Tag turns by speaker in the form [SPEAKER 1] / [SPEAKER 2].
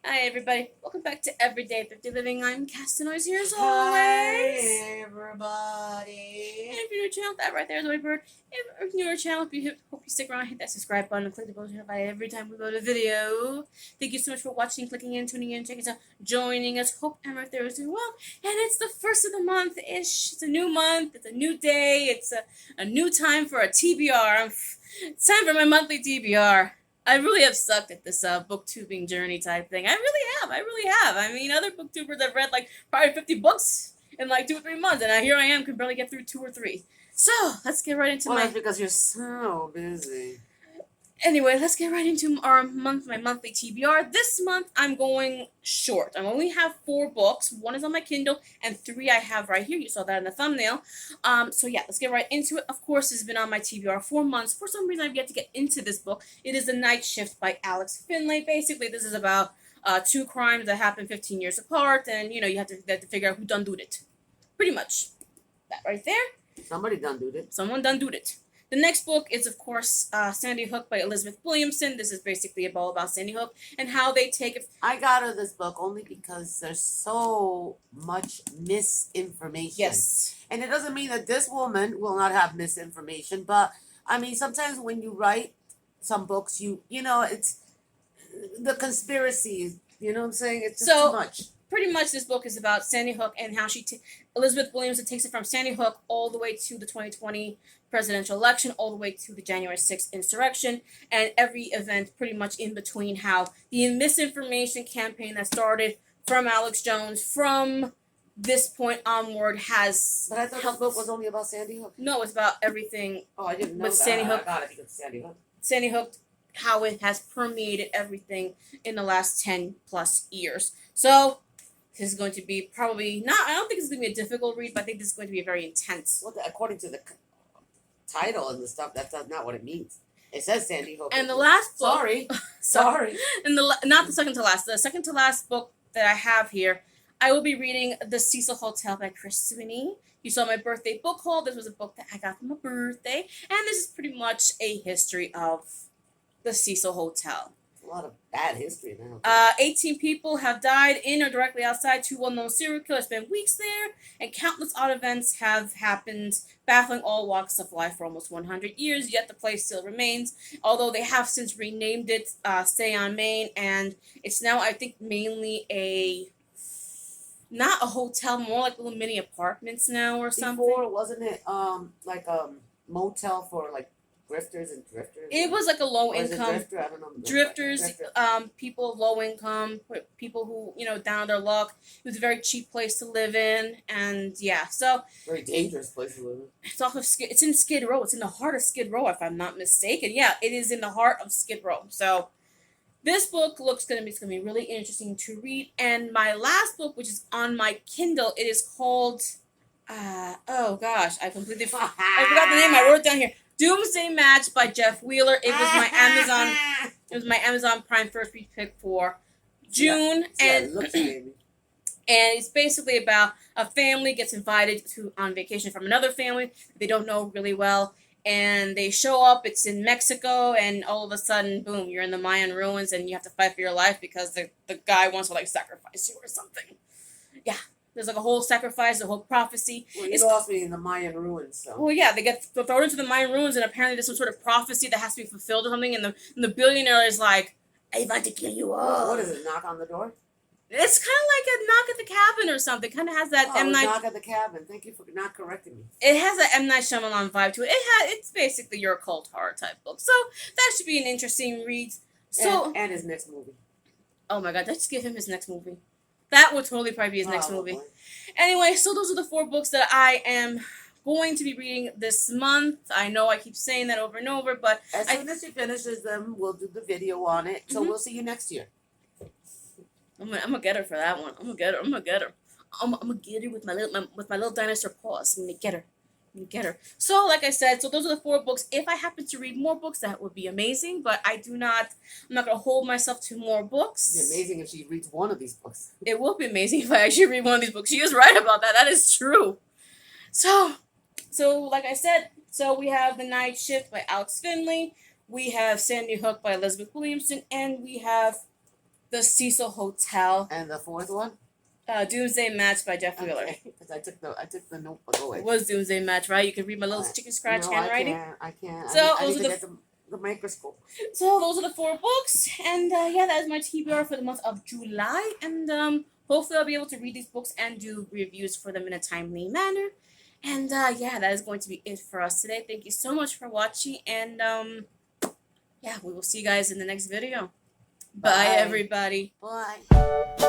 [SPEAKER 1] Hi everybody, welcome back to Everyday Thrifty Living. I'm Castanos here as always.
[SPEAKER 2] Hi everybody.
[SPEAKER 1] And if you're new to the channel, that right there is my bird. If you're new to the channel, hope you stick around, hit that subscribe button, and click the bell to notify every time we load a video. Thank you so much for watching, clicking in, tuning in, checking us out, joining us. Hope everyone right there is doing well. And it's the first of the month-ish. It's a new month, it's a new day, it's a new time for a TBR. It's time for my monthly TBR. I really have sucked at this booktubing journey type thing. I really have. I mean, other booktubers have read like probably 50 books in like 2 or 3 months, and here I am, can barely get through 2 or 3. So let's get right into
[SPEAKER 2] That's because you're so busy.
[SPEAKER 1] Anyway, let's get right into my monthly TBR. This month, I'm going short. I only have 4 books. 1 is on my Kindle, and 3 I have right here. You saw that in the thumbnail. So yeah, let's get right into it. Of course, it's been on my TBR 4 months. For some reason, I've yet to get into this book. It is The Night Shift by Alex Finlay. Basically, this is about 2 crimes that happened 15 years apart, and you have to figure out who done doed it. Pretty much. That right there.
[SPEAKER 2] Somebody done doed it.
[SPEAKER 1] Someone done doed it. The next book is, of course, Sandy Hook by Elizabeth Williamson. This is basically all about Sandy Hook and how they take it.
[SPEAKER 2] I got her this book only because there's so much misinformation.
[SPEAKER 1] Yes.
[SPEAKER 2] And it doesn't mean that this woman will not have misinformation, but I mean, sometimes when you write some books, you know, it's the conspiracy, you know what I'm saying? It's just too much.
[SPEAKER 1] Pretty much this book is about Sandy Hook and how Elizabeth Williamson takes it from Sandy Hook all the way to the 2020 presidential election, all the way to the January 6th insurrection, and every event pretty much in between, how the misinformation campaign that started from Alex Jones from this point onward has...
[SPEAKER 2] But I thought the book was only about Sandy Hook.
[SPEAKER 1] No, it's about everything.
[SPEAKER 2] Oh, I didn't know
[SPEAKER 1] with
[SPEAKER 2] that.
[SPEAKER 1] Sandy Hook.
[SPEAKER 2] I got it because Sandy Hook.
[SPEAKER 1] Sandy Hook, how it has permeated everything in the last 10 plus years. So this is going to be probably not, I don't think it's going to be a difficult read, but I think this is going to be very intense.
[SPEAKER 2] Well, according to the title and the stuff, that's not what it means. It says Sandy Hook.
[SPEAKER 1] And the last book...
[SPEAKER 2] Sorry.
[SPEAKER 1] And not the second to last. The second to last book that I have here, I will be reading The Cecil Hotel by Chris Sweeney. You saw my birthday book haul. This was a book that I got for my birthday. And this is pretty much a history of the Cecil Hotel.
[SPEAKER 2] A lot of bad history now.
[SPEAKER 1] 18 people have died in or directly outside. 2 well-known serial killers spent weeks there, and countless odd events have happened, baffling all walks of life for almost 100 years, yet the place still remains, although they have since renamed it Stay on Main, and it's now, I think, mainly not a hotel, more like little mini apartments now or something.
[SPEAKER 2] Before, wasn't it like a motel for like grifters and drifters?
[SPEAKER 1] It was like a low income
[SPEAKER 2] drifter? I don't know.
[SPEAKER 1] Drifters, people low income, people who down on their luck. It was a very cheap place to live in, and yeah, so
[SPEAKER 2] very dangerous place to live in.
[SPEAKER 1] It's in Skid Row. It's in the heart of Skid Row, if I'm not mistaken. Yeah, it is in the heart of Skid Row. So this book it's gonna be really interesting to read. And my last book, which is on my Kindle, it is called oh gosh, I forgot the name. I wrote it down here. Doomsday Match by Jeff Wheeler. It was my Amazon Prime first read pick for June, and it's basically about a family gets invited on vacation from another family they don't know really well, and they show up. It's in Mexico, and all of a sudden, boom, you're in the Mayan ruins, and you have to fight for your life because the guy wants to sacrifice you or something. Yeah. There's a whole sacrifice, a whole prophecy.
[SPEAKER 2] Well, you lost me in the Mayan ruins, so.
[SPEAKER 1] Well, yeah, they get thrown into the Mayan ruins, and apparently there's some sort of prophecy that has to be fulfilled or something, and the billionaire is like, I want to kill you all.
[SPEAKER 2] What is it, knock on the door?
[SPEAKER 1] It's kind of like a Knock at the Cabin or something. Kind of has that M. Night...
[SPEAKER 2] Knock at the Cabin. Thank you for not correcting me.
[SPEAKER 1] It has that M. Night Shyamalan vibe to it. It's basically your occult horror type book. So that should be an interesting read. So
[SPEAKER 2] and his next movie.
[SPEAKER 1] Oh my God, let's give him his next movie. That would totally probably be his next movie. Boy. Anyway, so those are the 4 books that I am going to be reading this month. I know I keep saying that over and over, but
[SPEAKER 2] as soon as she finishes them, we'll do the video on it. So we'll see you next year.
[SPEAKER 1] I'm gonna get her for that one. I'm gonna get her. I'm gonna get her with my little dinosaur paws. I'm gonna get her. So, like I said, so those are the 4 books. If I happen to read more books, that would be amazing. But I'm not going to hold myself to more books.
[SPEAKER 2] It'd be amazing if she reads one of these books.
[SPEAKER 1] It will be amazing if I actually read one of these books. She is right about that. That is true. So like I said, so we have The Night Shift by Alex Finlay. We have Sandy Hook by Elizabeth Williamson. And we have The Cecil Hotel.
[SPEAKER 2] And the fourth one?
[SPEAKER 1] Doomsday Match by Jeff Wheeler.
[SPEAKER 2] Because I took the notebook away.
[SPEAKER 1] It was Doomsday Match, right? You can read my little chicken scratch handwriting.
[SPEAKER 2] I can't.
[SPEAKER 1] So
[SPEAKER 2] I
[SPEAKER 1] those
[SPEAKER 2] need
[SPEAKER 1] are
[SPEAKER 2] to get the microscope.
[SPEAKER 1] So those are the 4 books, and yeah, that is my TBR for the month of July. And hopefully I'll be able to read these books and do reviews for them in a timely manner. And yeah, that is going to be it for us today. Thank you so much for watching, and yeah, we will see you guys in the next video. Bye everybody.
[SPEAKER 2] Bye.